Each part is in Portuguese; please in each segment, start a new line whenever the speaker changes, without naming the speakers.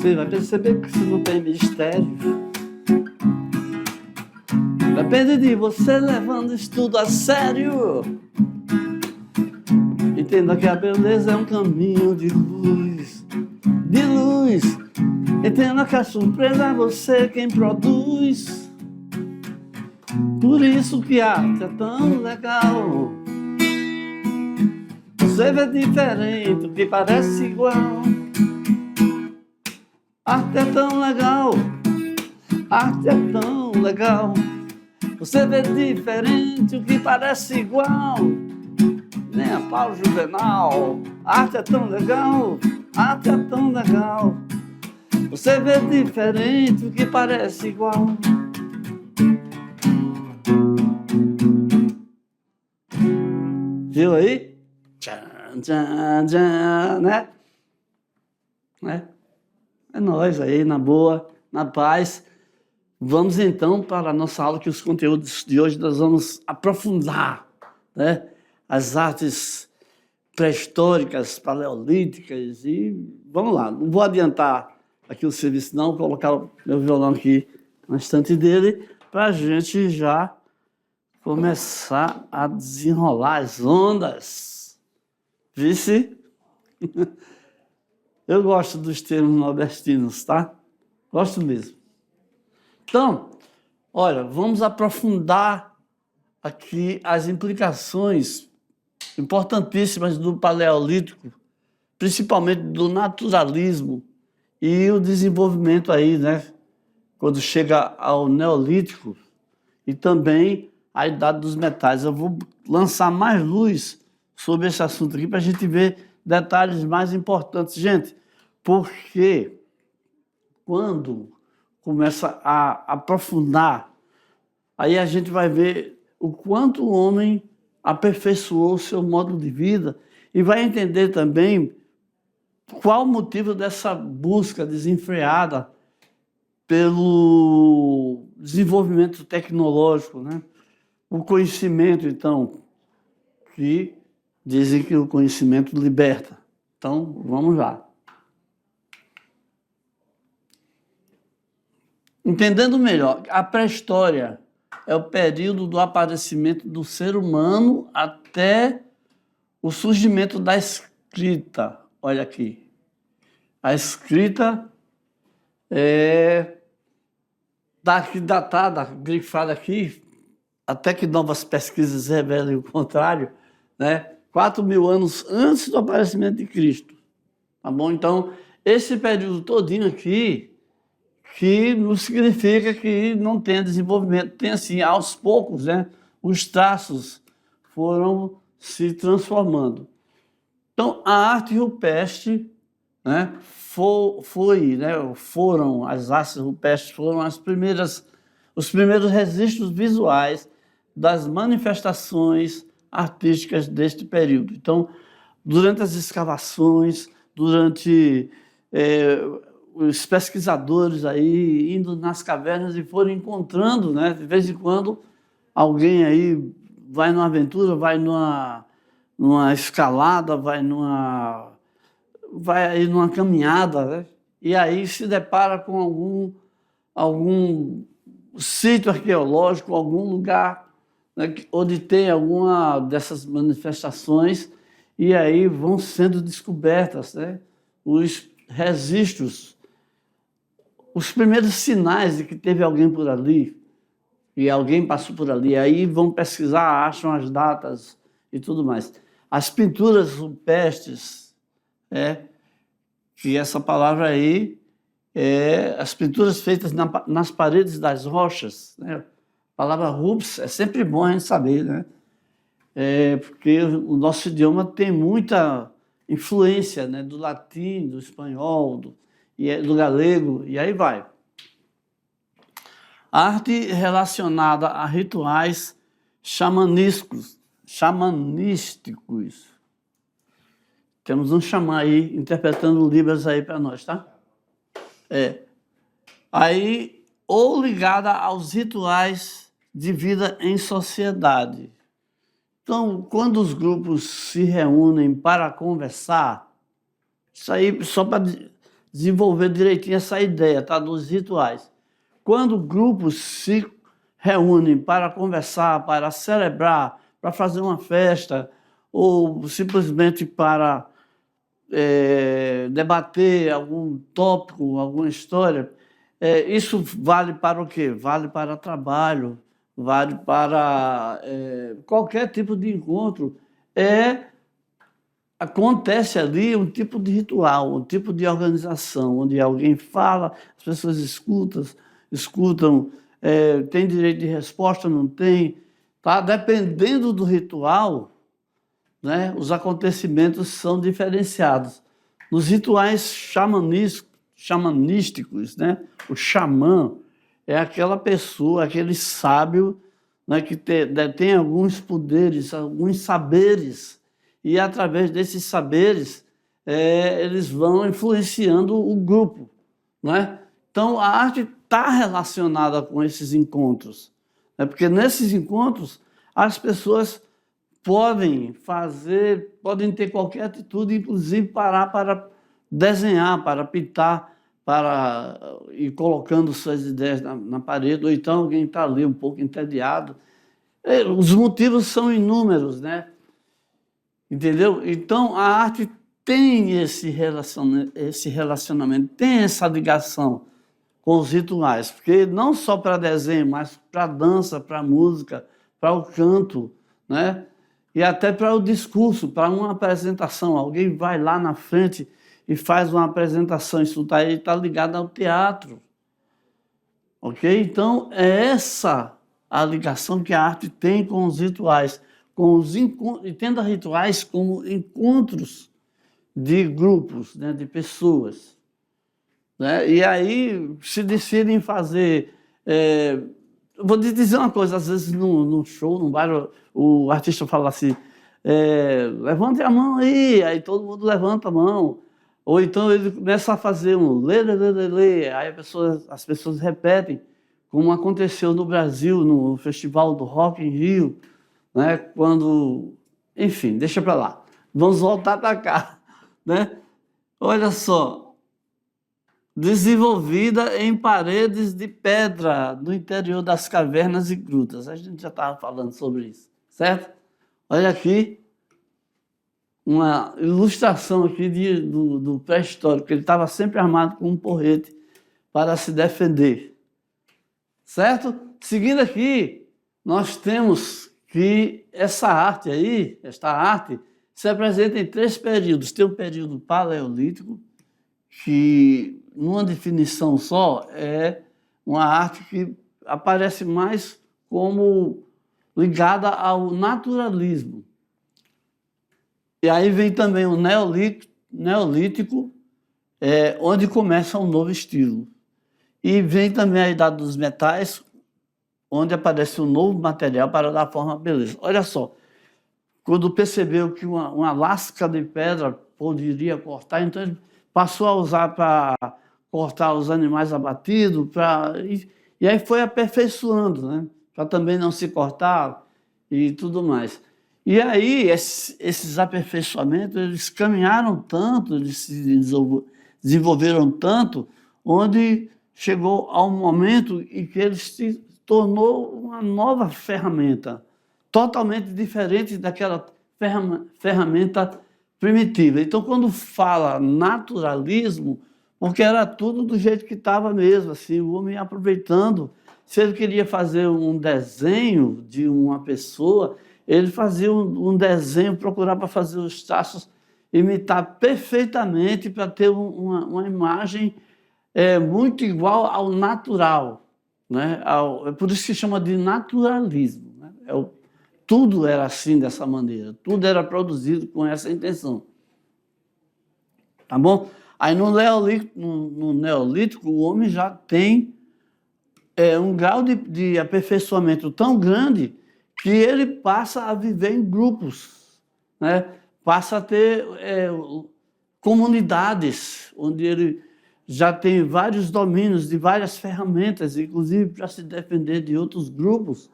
você vai perceber que isso não tem mistério. Depende de você levando isso tudo a sério. Entenda que a beleza é um caminho de luz, de luz. Entenda que a surpresa é você quem produz. Por isso que a arte é tão legal. Você vê diferente, o que parece igual. Arte é tão legal, arte é tão legal. Você vê diferente, o que parece igual. Nem a pau juvenal. Arte é tão legal, arte é tão legal. Você vê diferente, o que parece igual. Viu aí? Tchan, tchan, tchan, né? É nóis aí, na boa, na paz. Vamos então para a nossa aula, que os conteúdos de hoje nós vamos aprofundar, né? As artes pré-históricas, paleolíticas e vamos lá. Não vou adiantar aqui o serviço não, vou colocar o meu violão aqui na estante dele para a gente já começar a desenrolar as ondas. Vice? Eu gosto dos termos nordestinos, tá? Gosto mesmo. Então, olha, vamos aprofundar aqui as implicações importantíssimas do Paleolítico, principalmente do naturalismo e o desenvolvimento aí, né? Quando chega ao Neolítico e também a Idade dos Metais. Eu vou lançar mais luz sobre esse assunto aqui para a gente ver detalhes mais importantes. Gente, porque quando começa a aprofundar, aí a gente vai ver o quanto o homem aperfeiçoou o seu modo de vida e vai entender também qual o motivo dessa busca desenfreada pelo desenvolvimento tecnológico, né? O conhecimento, então, que dizem que o conhecimento liberta. Então, vamos lá. Entendendo melhor, a pré-história é o período do aparecimento do ser humano até o surgimento da escrita. Olha aqui. A escrita é datada, grifada aqui, até que novas pesquisas revelem o contrário, né? 4.000 anos antes do aparecimento de Cristo. Tá bom? Então, esse período todinho aqui, que não significa que não tenha desenvolvimento. Tem assim, aos poucos, né, os traços foram se transformando. Então, a arte rupestre, né, foram as artes rupestres, foram os primeiros registros visuais das manifestações artísticas deste período. Então, durante as escavações, durante os pesquisadores aí indo nas cavernas e foram encontrando, né? De vez em quando, alguém aí vai numa aventura, vai numa escalada, vai aí numa caminhada, né? E aí se depara com algum sítio arqueológico, algum lugar, né, onde tem alguma dessas manifestações, e aí vão sendo descobertas, né, os registros, os primeiros sinais de que teve alguém por ali, e alguém passou por ali. Aí vão pesquisar, acham as datas e tudo mais. As pinturas rupestres, que essa palavra aí as pinturas feitas nas paredes das rochas, né? A palavra rupes é sempre bom a gente saber, né? Porque o nosso idioma tem muita influência, né, do latim, do espanhol, do galego, e aí vai. Arte relacionada a rituais xamanísticos. Temos um xamã aí interpretando Libras aí para nós, tá? Aí, ou ligada aos rituais de vida em sociedade. Então, quando os grupos se reúnem para conversar, isso aí só para desenvolver direitinho essa ideia, tá? Dos rituais. Quando grupos se reúnem para conversar, para celebrar, para fazer uma festa, ou simplesmente para debater algum tópico, alguma história, isso vale para o quê? Vale para trabalho, vale para qualquer tipo de encontro. Acontece ali um tipo de ritual, um tipo de organização, onde alguém fala, as pessoas escutam, tem direito de resposta, não tem. Tá? Dependendo do ritual, né, os acontecimentos são diferenciados. Nos rituais xamanísticos, né, o xamã é aquela pessoa, aquele sábio, né, que tem alguns poderes, alguns saberes, e através desses saberes eles vão influenciando o grupo. Né? Então, a arte está relacionada com esses encontros, né? Porque nesses encontros as pessoas podem ter qualquer atitude, inclusive parar para desenhar, para pintar, para ir colocando suas ideias na parede, ou então alguém está ali um pouco entediado. Os motivos são inúmeros, né? Entendeu? Então, a arte tem esse relacionamento, tem essa ligação com os rituais, porque não só para desenho, mas para dança, para música, para o canto, né? E até para o discurso, para uma apresentação. Alguém vai lá na frente e faz uma apresentação, isso está ligado ao teatro. Ok? Então, é essa a ligação que a arte tem com os rituais, e tendo rituais como encontros de grupos, né, de pessoas. Né? E aí se decidem fazer... vou te dizer uma coisa, às vezes num show, num bar, o artista fala assim, levante a mão aí todo mundo levanta a mão. Ou então ele começa a fazer um lê, lê, lê, lê, lê. Aí as pessoas repetem, como aconteceu no Brasil, no Festival do Rock em Rio, né? Quando... Enfim, deixa para lá. Vamos voltar para cá. Né? Olha só, desenvolvida em paredes de pedra no interior das cavernas e grutas. A gente já estava falando sobre isso, certo? Olha aqui, uma ilustração aqui do pré-histórico. Ele estava sempre armado com um porrete para se defender, certo? Seguindo aqui, nós temos que esta arte se apresenta em 3 períodos. Tem o período paleolítico, que, numa definição só, é uma arte que aparece mais como ligada ao naturalismo. E aí vem também o neolítico, onde começa um novo estilo. E vem também a Idade dos Metais, onde aparece um novo material para dar forma à beleza. Olha só, quando percebeu que uma lasca de pedra poderia cortar, então ele passou a usar para cortar os animais abatidos, e aí foi aperfeiçoando, né? Para também não se cortar e tudo mais. E aí esses aperfeiçoamentos, eles caminharam tanto, eles se desenvolveram tanto, onde chegou a um momento em que ele se tornou uma nova ferramenta, totalmente diferente daquela ferramenta primitiva. Então, quando fala naturalismo, porque era tudo do jeito que estava mesmo, assim, o homem aproveitando. Se ele queria fazer um desenho de uma pessoa, ele fazia um desenho, procurava fazer os traços, imitar perfeitamente para ter uma imagem muito igual ao natural. Né? É por isso que se chama de naturalismo. Né? Tudo era assim, dessa maneira. Tudo era produzido com essa intenção. Tá bom? Aí no Neolítico, o homem já tem um grau de aperfeiçoamento tão grande que ele passa a viver em grupos, né? Passa a ter comunidades, onde ele já tem vários domínios de várias ferramentas, inclusive para se defender de outros grupos,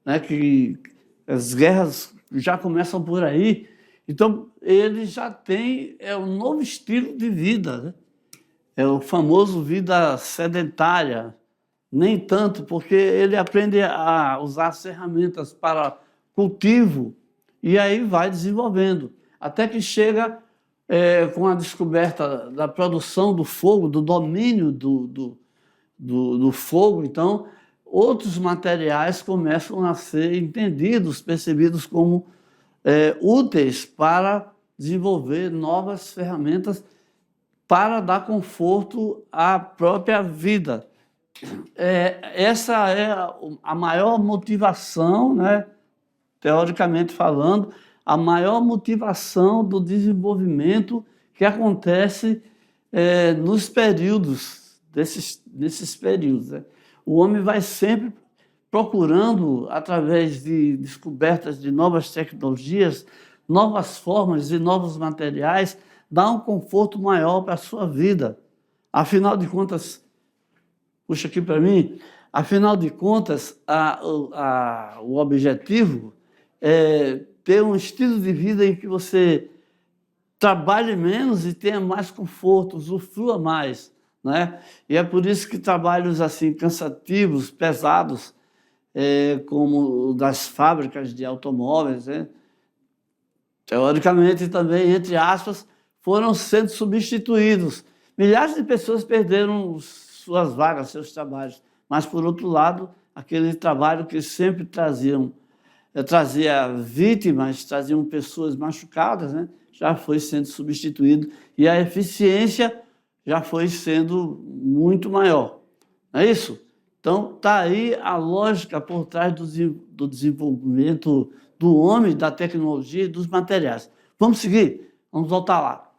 né? Que as guerras já começam por aí. Então, ele já tem um novo estilo de vida, né? É o famoso vida sedentária. Nem tanto, porque ele aprende a usar as ferramentas para cultivo e aí vai desenvolvendo. Até que chega com a descoberta da produção do fogo, do domínio do fogo, então outros materiais começam a ser entendidos, percebidos como úteis para desenvolver novas ferramentas para dar conforto à própria vida. Essa é a maior motivação, né, teoricamente falando, a maior motivação do desenvolvimento que acontece nos períodos, nesses períodos. Né? O homem vai sempre procurando, através de descobertas de novas tecnologias, novas formas e novos materiais, dar um conforto maior para a sua vida. Afinal de contas, puxa aqui para mim, afinal de contas, o objetivo é ter um estilo de vida em que você trabalhe menos e tenha mais conforto, usufrua mais, né? E é por isso que trabalhos assim cansativos, pesados, como o das fábricas de automóveis, né? Teoricamente também, entre aspas, foram sendo substituídos. Milhares de pessoas perderam suas vagas, seus trabalhos, mas, por outro lado, aquele trabalho que sempre trazia vítimas, traziam pessoas machucadas, né? Já foi sendo substituído e a eficiência já foi sendo muito maior. Não é isso? Então, está aí a lógica por trás do desenvolvimento do homem, da tecnologia e dos materiais. Vamos seguir? Vamos voltar lá.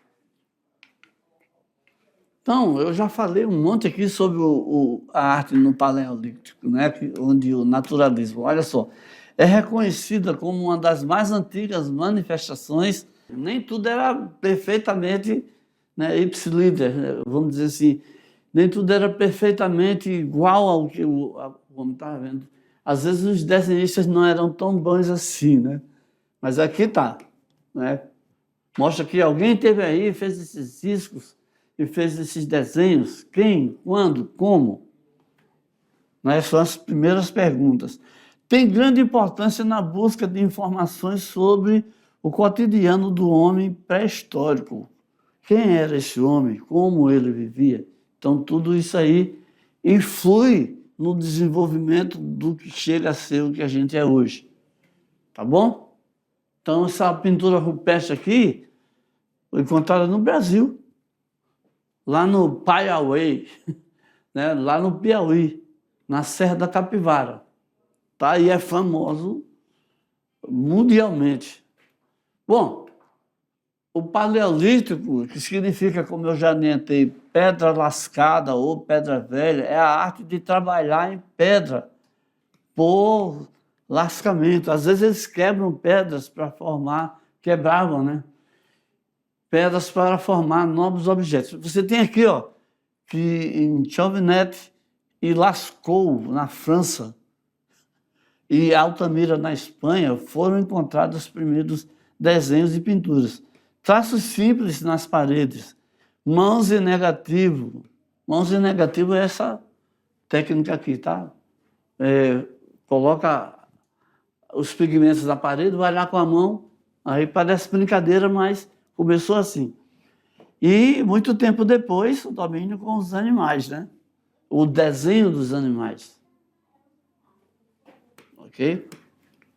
Então, eu já falei um monte aqui sobre a arte no Paleolítico, né? Onde o naturalismo, olha só, é reconhecida como uma das mais antigas manifestações. Nem tudo era perfeitamente, né, ipsiliter, né, vamos dizer assim, nem tudo era perfeitamente igual ao que o homem estava vendo. Às vezes os desenhistas não eram tão bons assim, né? Mas aqui está, né? Mostra que alguém teve aí, fez esses riscos e fez esses desenhos. Quem, quando, como? Né? São as primeiras perguntas. Tem grande importância na busca de informações sobre o cotidiano do homem pré-histórico. Quem era esse homem? Como ele vivia? Então, tudo isso aí influi no desenvolvimento do que chega a ser o que a gente é hoje. Tá bom? Então, essa pintura rupestre aqui foi encontrada no Brasil, lá no Piauí, né? Lá no Piauí, na Serra da Capivara. Tá? E é famoso mundialmente. Bom, o Paleolítico, que significa, como eu já adiantei, pedra lascada ou pedra velha, é a arte de trabalhar em pedra por lascamento. Às vezes eles quebram pedras para formar, quebravam, né? Pedras para formar novos objetos. Você tem aqui, ó, que em Chauvenet e Lascaux, na França, e Altamira, na Espanha, foram encontrados os primeiros desenhos e pinturas. Traços simples nas paredes, mãos em negativo. Mãos em negativo é essa técnica aqui, tá? Coloca os pigmentos na parede, vai lá com a mão, aí parece brincadeira, mas começou assim. E muito tempo depois, o domínio com os animais, né? O desenho dos animais. Ok?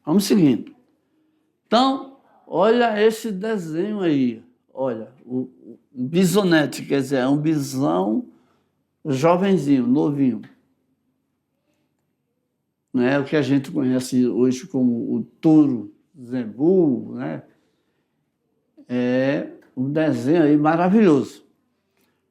Vamos seguindo. Então, olha esse desenho aí. Olha, o bisonete, quer dizer, é um bisão jovenzinho, novinho. Né? O que a gente conhece hoje como o touro zembu, né? É um desenho aí maravilhoso.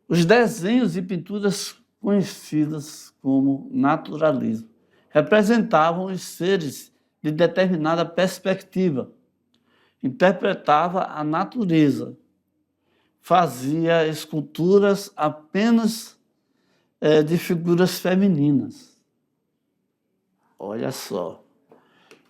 Os desenhos e pinturas conhecidas como naturalismo representavam os seres de determinada perspectiva, interpretava a natureza, fazia esculturas apenas de figuras femininas. Olha só.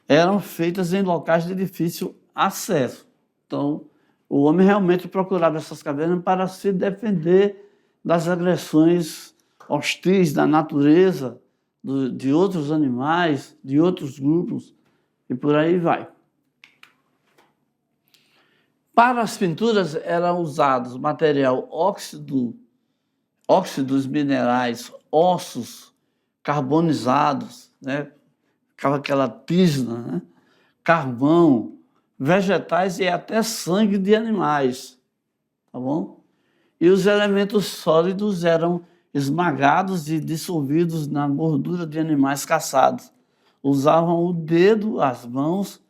Eram feitas em locais de difícil acesso. Então, o homem realmente procurava essas cavernas para se defender das agressões hostis da natureza, de outros animais, de outros grupos, e por aí vai. Para as pinturas eram usados material óxidos minerais, ossos carbonizados, né? Ficava aquela tisna, né? Carvão, vegetais e até sangue de animais, tá bom? E os elementos sólidos eram esmagados e dissolvidos na gordura de animais caçados. Usavam o dedo, as mãos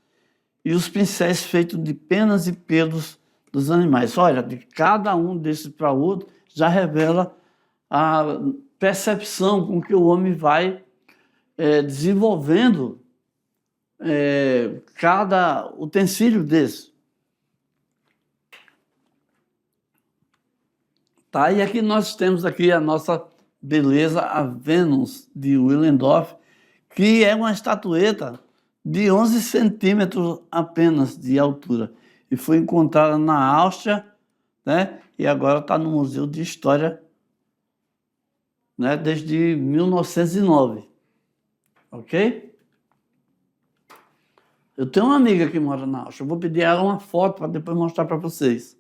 e os pincéis feitos de penas e pelos dos animais. Olha, de cada um desses para o outro já revela a percepção com que o homem vai desenvolvendo cada utensílio desse. Tá? E aqui nós temos aqui a nossa beleza, a Vênus de Willendorf, que é uma estatueta de 11 centímetros apenas de altura. E foi encontrada na Áustria, né? E agora está no Museu de História, né? Desde 1909. Ok? Eu tenho uma amiga que mora na Áustria. Eu vou pedir ela uma foto para depois mostrar para vocês.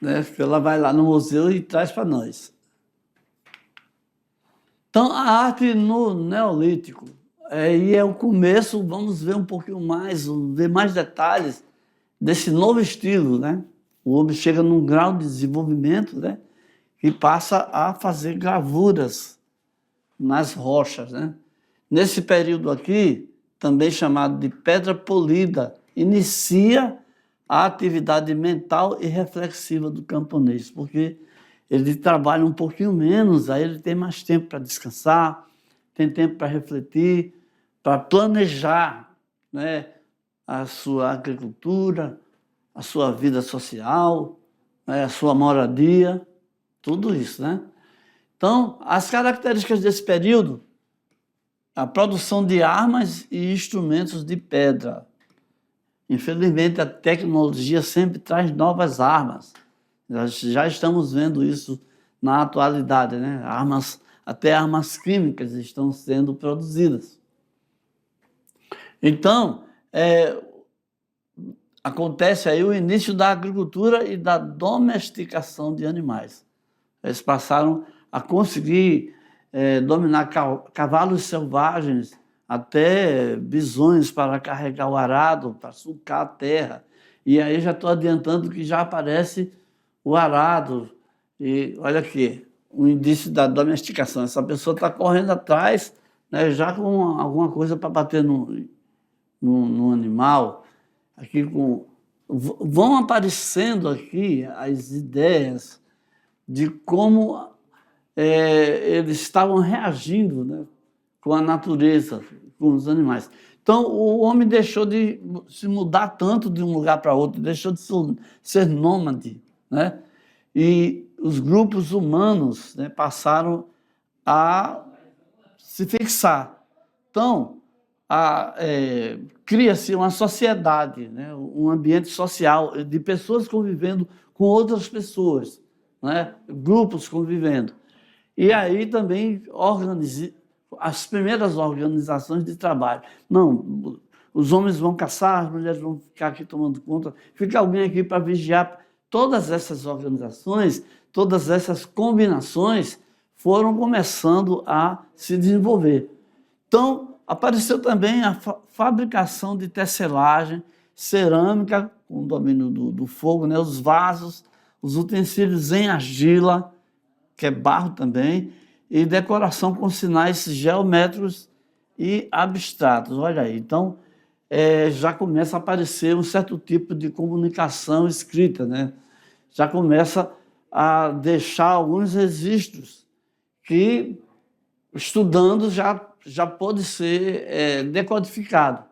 Né? Ela vai lá no museu e traz para nós. Então, a arte no Neolítico, e é o começo, vamos ver um pouquinho mais, ver mais detalhes desse novo estilo, né? O homem chega num grau de desenvolvimento, né? E passa a fazer gravuras nas rochas, né? Nesse período aqui, também chamado de pedra polida, inicia a atividade mental e reflexiva do camponês, porque ele trabalha um pouquinho menos, aí ele tem mais tempo para descansar, tem tempo para refletir, para planejar, né, a sua agricultura, a sua vida social, né, a sua moradia, tudo isso, né? Então, as características desse período, a produção de armas e instrumentos de pedra. Infelizmente, a tecnologia sempre traz novas armas. Nós já estamos vendo isso na atualidade, né? Até armas químicas estão sendo produzidas. Então, acontece aí o início da agricultura e da domesticação de animais. Eles passaram a conseguir dominar cavalos selvagens, até bisões para carregar o arado, para sulcar a terra. E aí já estou adiantando que já aparece o arado. E olha aqui, o indício da domesticação. Essa pessoa está correndo atrás, né, já com alguma coisa para bater no animal. Aqui vão aparecendo aqui as ideias de como eles estavam reagindo, né, com a natureza, com os animais. Então, o homem deixou de se mudar tanto de um lugar para outro, deixou de ser nômade, né? E os grupos humanos, né, passaram a se fixar. Então, cria-se uma sociedade, né, um ambiente social de pessoas convivendo com outras pessoas, né, grupos convivendo. E aí também as primeiras organizações de trabalho. Não, os homens vão caçar, as mulheres vão ficar aqui tomando conta, fica alguém aqui para vigiar. Todas essas organizações, todas essas combinações foram começando a se desenvolver. Então, apareceu também a fabricação de tecelagem, cerâmica, com o domínio do fogo, né? Os vasos, os utensílios em argila, que é barro também, e decoração com sinais geométricos e abstratos. Olha aí, então já começa a aparecer um certo tipo de comunicação escrita, né? Já começa a deixar alguns registros que, estudando, já pode ser decodificado.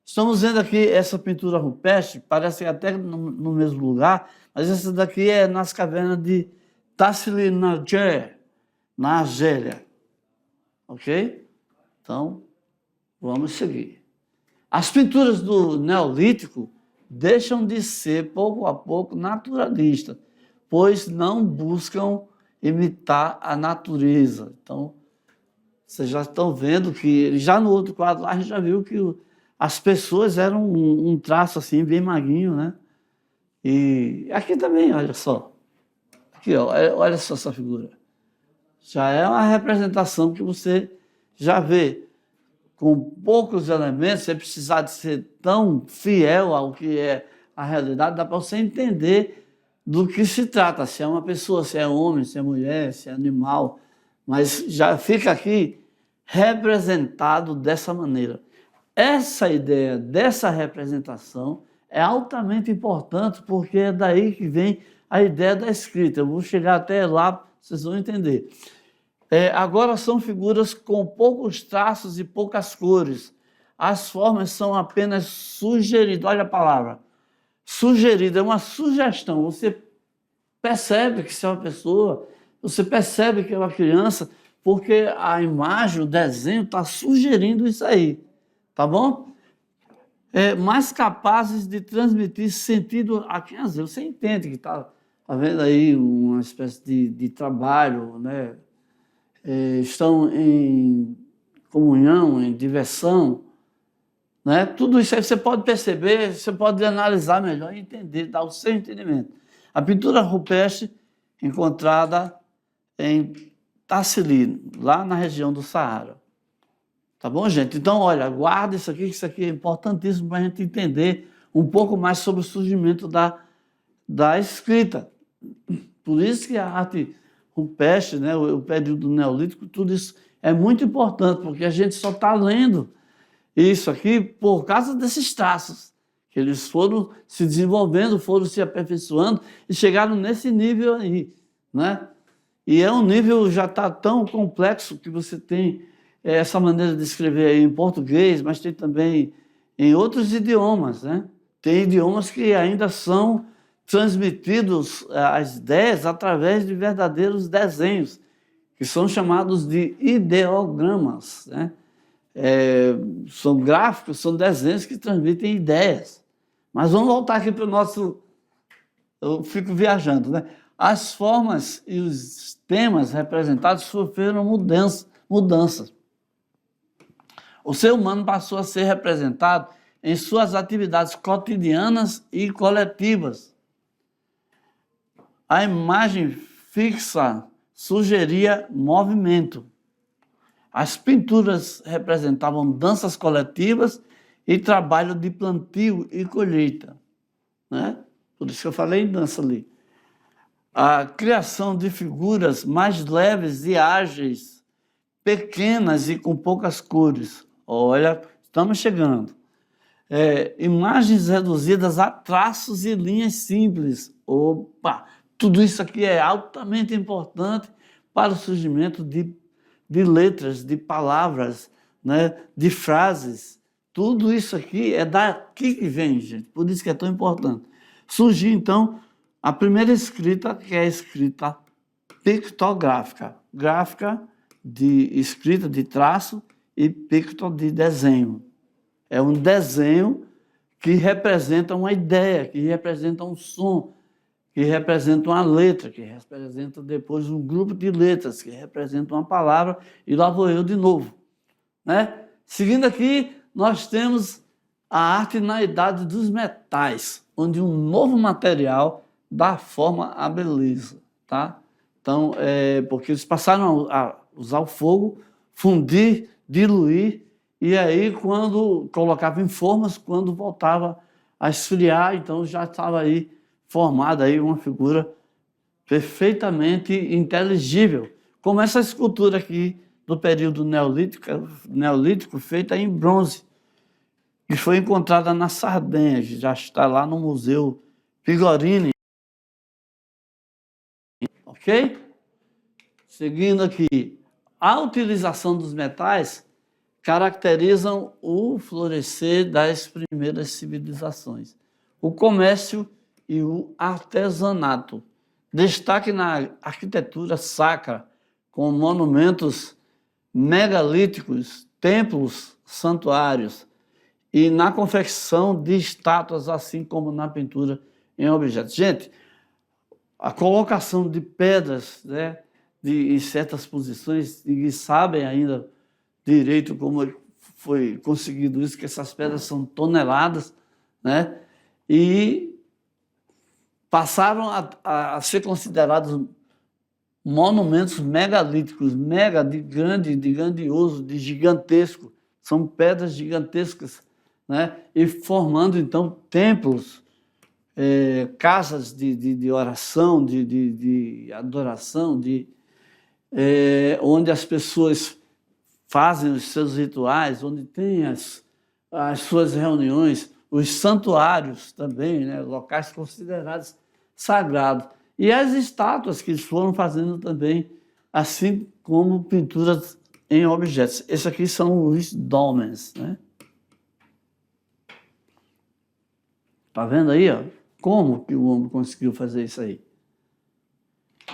Estamos vendo aqui essa pintura rupestre, parece até no mesmo lugar, mas essa daqui é nas cavernas de Tassili N'Ajjer, na Argélia. Ok? Então, vamos seguir. As pinturas do Neolítico deixam de ser, pouco a pouco, naturalistas. pois não buscam imitar a natureza. Então, vocês já estão vendo que, já no outro quadro lá, a gente já viu que as pessoas eram um traço assim, bem magrinho, né? E aqui também, olha só. Aqui, ó, olha só essa figura. Já é uma representação que você já vê. Com poucos elementos, sem precisar de ser tão fiel ao que é a realidade, dá para você entender do que se trata, se é uma pessoa, se é homem, se é mulher, se é animal, mas já fica aqui representado dessa maneira. Essa ideia dessa representação é altamente importante, porque é daí que vem a ideia da escrita. Eu vou chegar até lá, vocês vão entender. Agora são figuras com poucos traços e poucas cores. As formas são apenas sugeridas. Olha a palavra. Sugerida é uma sugestão. Você percebe que isso é uma pessoa, você percebe que é uma criança, porque a imagem, o desenho está sugerindo isso aí. Tá bom? Mais capazes de transmitir sentido a quem às vezes você entende que está havendo aí uma espécie de trabalho, né? Estão em comunhão, em diversão, né? Tudo isso aí você pode perceber, você pode analisar melhor e entender, dar o seu entendimento. A pintura rupestre encontrada em Tassili, lá na região do Saara. Tá bom, gente? Então, olha, guarda isso aqui, que isso aqui é importantíssimo para a gente entender um pouco mais sobre o surgimento da escrita. Por isso que a arte rupestre, né, o período neolítico, tudo isso é muito importante, porque a gente só está lendo isso aqui por causa desses traços, que eles foram se desenvolvendo, foram se aperfeiçoando e chegaram nesse nível aí, né? E é um nível já está tão complexo que você tem essa maneira de escrever aí em português, mas tem também em outros idiomas, né? Tem idiomas que ainda são transmitidos as ideias através de verdadeiros desenhos, que são chamados de ideogramas, né? São gráficos, são desenhos que transmitem ideias. Mas vamos voltar aqui para o nosso... Eu fico viajando, né? As formas e os temas representados sofreram mudanças. O ser humano passou a ser representado em suas atividades cotidianas e coletivas. A imagem fixa sugeria movimento. As pinturas representavam danças coletivas e trabalho de plantio e colheita, né? Por isso que eu falei em dança ali. A criação de figuras mais leves e ágeis, pequenas e com poucas cores. Olha, estamos chegando. Imagens reduzidas a traços e linhas simples. Opa! Tudo isso aqui é altamente importante para o surgimento de letras, de palavras, né, de frases. Tudo isso aqui é daqui que vem, gente. Por isso que é tão importante. Surgiu, então, a primeira escrita, que é a escrita pictográfica. Gráfica de escrita, de traço, e picto de desenho. É um desenho que representa uma ideia, que representa um som, que representa uma letra, que representa depois um grupo de letras, que representa uma palavra, e lá vou eu de novo, né? Seguindo aqui, nós temos a arte na idade dos metais, onde um novo material dá forma à beleza, tá? Então, porque eles passaram a usar o fogo, fundir, diluir, e aí quando colocava em formas, quando voltava a esfriar, então já estava aí formada aí uma figura perfeitamente inteligível, como essa escultura aqui do período neolítico feita em bronze, que foi encontrada na Sardenha, que já está lá no Museu Pigorini. Ok? Seguindo aqui, a utilização dos metais caracterizam o florescer das primeiras civilizações. O comércio e o artesanato. Destaque na arquitetura sacra, com monumentos megalíticos, templos, santuários, e na confecção de estátuas, assim como na pintura em objetos. Gente, a colocação de pedras, né, em certas posições, ninguém sabe ainda direito como foi conseguido isso, que essas pedras são toneladas, né, e passaram a ser considerados monumentos megalíticos, mega, de grande, de grandioso, de gigantesco. São pedras gigantescas, né, e formando, então, templos, casas de oração, de adoração, onde as pessoas fazem os seus rituais, onde tem as suas reuniões, os santuários também, né, locais considerados sagrados. E as estátuas que eles foram fazendo também, assim como pinturas em objetos. Esses aqui são os dolmens, né? Tá vendo aí, ó? Como que o homem conseguiu fazer isso aí?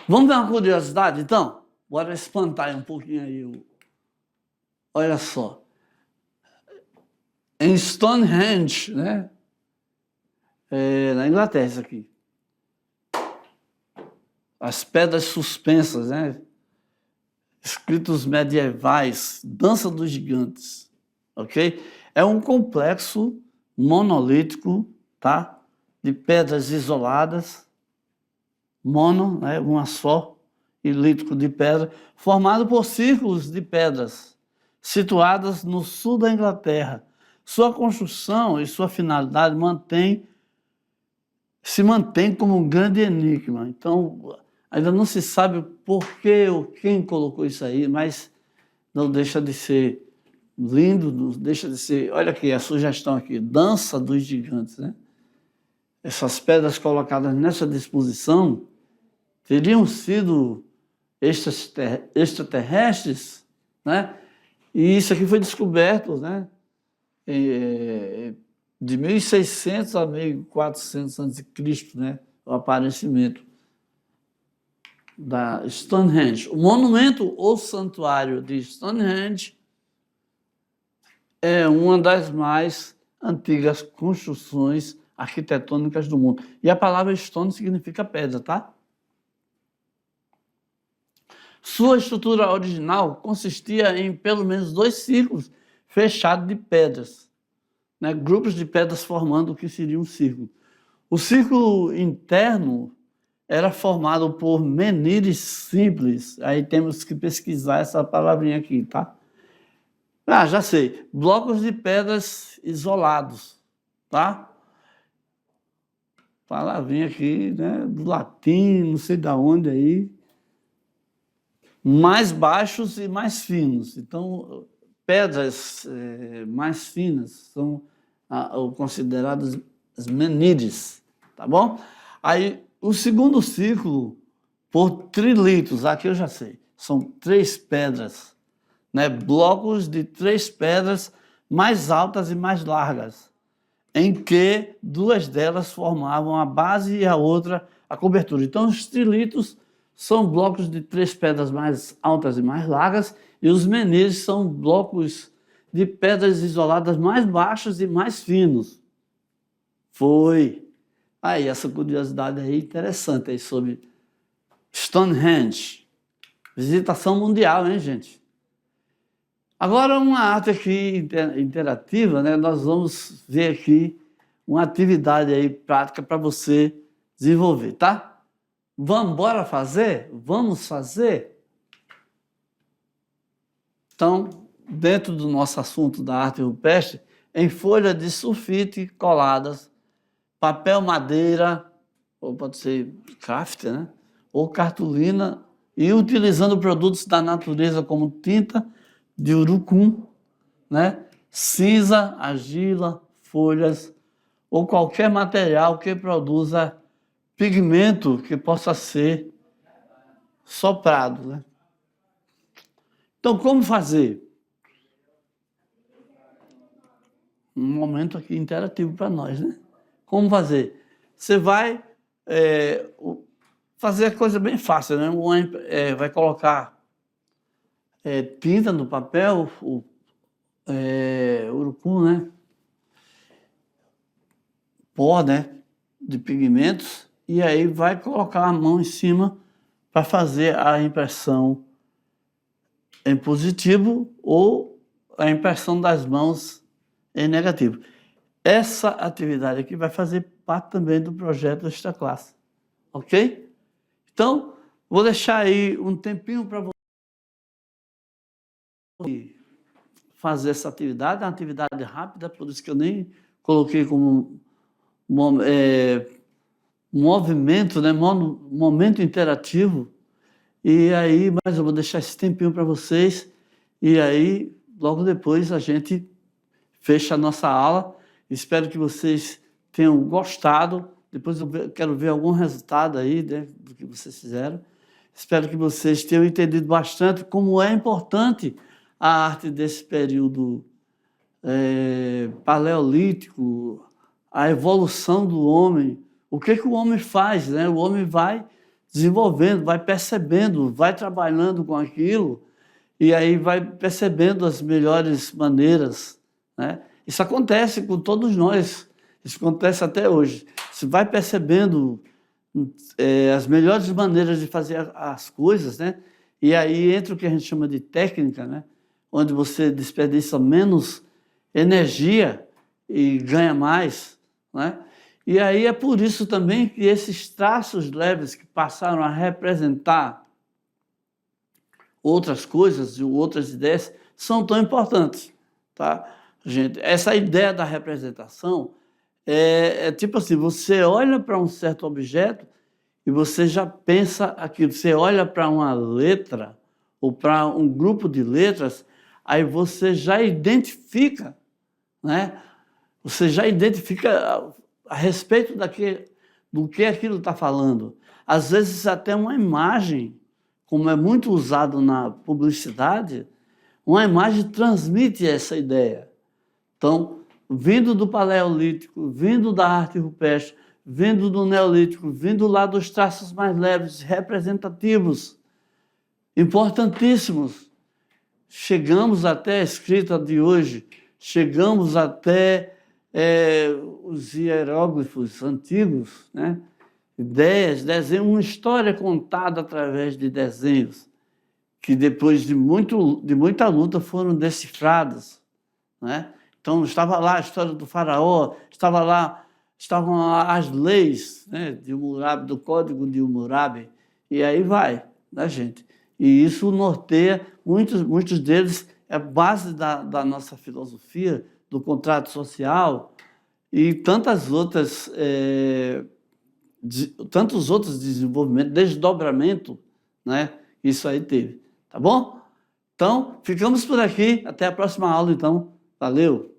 Vamos ver uma curiosidade, então? Bora espantar um pouquinho aí. Olha só. Em Stonehenge, né? Na Inglaterra, isso aqui. As pedras suspensas, né? Escritos medievais, Dança dos Gigantes, ok? É um complexo monolítico, tá? De pedras isoladas, mono, né? Uma só, e lítico de pedra, formado por círculos de pedras situadas no sul da Inglaterra. Sua construção e sua finalidade se mantém como um grande enigma. Então, ainda não se sabe o porquê ou quem colocou isso aí, mas não deixa de ser lindo, não deixa de ser... Olha aqui a sugestão aqui, Dança dos Gigantes, né? Essas pedras colocadas nessa disposição teriam sido extraterrestres, né? E isso aqui foi descoberto, né? De 1600 a 1400 a.C., né? O aparecimento da Stonehenge. O monumento ou santuário de Stonehenge é uma das mais antigas construções arquitetônicas do mundo. E a palavra stone significa pedra, tá? Sua estrutura original consistia em pelo menos 2 círculos fechados de pedras, né? Grupos de pedras formando o que seria um círculo. O círculo interno era formado por menires simples. Aí temos que pesquisar essa palavrinha aqui, tá? Ah, já sei. Blocos de pedras isolados, tá? Palavrinha aqui, né? Do latim, não sei de onde aí. Mais baixos e mais finos. Então, pedras mais finas são consideradas as menires, tá bom? Aí, o segundo círculo, por trilitos, aqui eu já sei, são 3 pedras, né? Blocos de 3 pedras mais altas e mais largas, em que 2 delas formavam a base e a outra a cobertura. Então, os trilitos são blocos de 3 pedras mais altas e mais largas, e os menires são blocos de pedras isoladas mais baixos e mais finos. Foi. Aí, essa curiosidade aí interessante aí sobre Stonehenge. Visitação mundial, hein, gente? Agora, uma arte aqui interativa, né? Nós vamos ver aqui uma atividade aí prática para você desenvolver, tá? Vamos embora fazer? Vamos fazer? Então, dentro do nosso assunto da arte rupestre, em folha de sulfite coladas, papel madeira, ou pode ser craft, né? Ou cartolina, e utilizando produtos da natureza como tinta de urucum, né? Cinza, argila, folhas, ou qualquer material que produza pigmento que possa ser soprado, né? Então, como fazer? Um momento aqui interativo para nós, né? Como fazer? Você vai fazer a coisa bem fácil, né? Vai colocar tinta no papel, urucum, né? Pó, né? De pigmentos. e aí vai colocar a mão em cima para fazer a impressão em positivo ou a impressão das mãos em negativo. Essa atividade aqui vai fazer parte também do projeto desta classe, ok? Então, vou deixar aí um tempinho para você fazer essa atividade, é uma atividade rápida, por isso que eu nem coloquei como movimento, né? Momento interativo. E aí, mas eu vou deixar esse tempinho para vocês, e aí, logo depois, a gente fecha a nossa aula. Espero que vocês tenham gostado. Depois eu quero ver algum resultado aí, né, do que vocês fizeram. Espero que vocês tenham entendido bastante como é importante a arte desse período paleolítico, a evolução do homem. O que o homem faz, né? O homem vai desenvolvendo, vai percebendo, vai trabalhando com aquilo e aí vai percebendo as melhores maneiras, né? Isso acontece com todos nós, isso acontece até hoje. Você vai percebendo as melhores maneiras de fazer as coisas, né? E aí entra o que a gente chama de técnica, né? Onde você desperdiça menos energia e ganha mais, né? E aí é por isso também que esses traços leves que passaram a representar outras coisas e outras ideias são tão importantes, tá? Gente, essa ideia da representação é tipo assim, você olha para um certo objeto e você já pensa aquilo, você olha para uma letra ou para um grupo de letras, aí você já identifica, né? Você já identifica a respeito do que aquilo está falando. Às vezes até uma imagem, como é muito usado na publicidade, uma imagem transmite essa ideia. Então, vindo do Paleolítico, vindo da arte rupestre, vindo do Neolítico, vindo lá dos traços mais leves, representativos, importantíssimos, chegamos até a escrita de hoje, chegamos até os hieróglifos antigos, né? Ideias, desenhos, uma história contada através de desenhos, que depois de muita luta foram decifradas, né? Então, estava lá a história do faraó, estavam lá as leis, né, de Hammurabi, do Código de Hammurabi, e aí vai, né, gente? E isso norteia, muitos deles é base da nossa filosofia, do contrato social e tantos outros desenvolvimentos, desdobramento, né? Isso aí teve, tá bom? Então, ficamos por aqui, até a próxima aula, então. Valeu!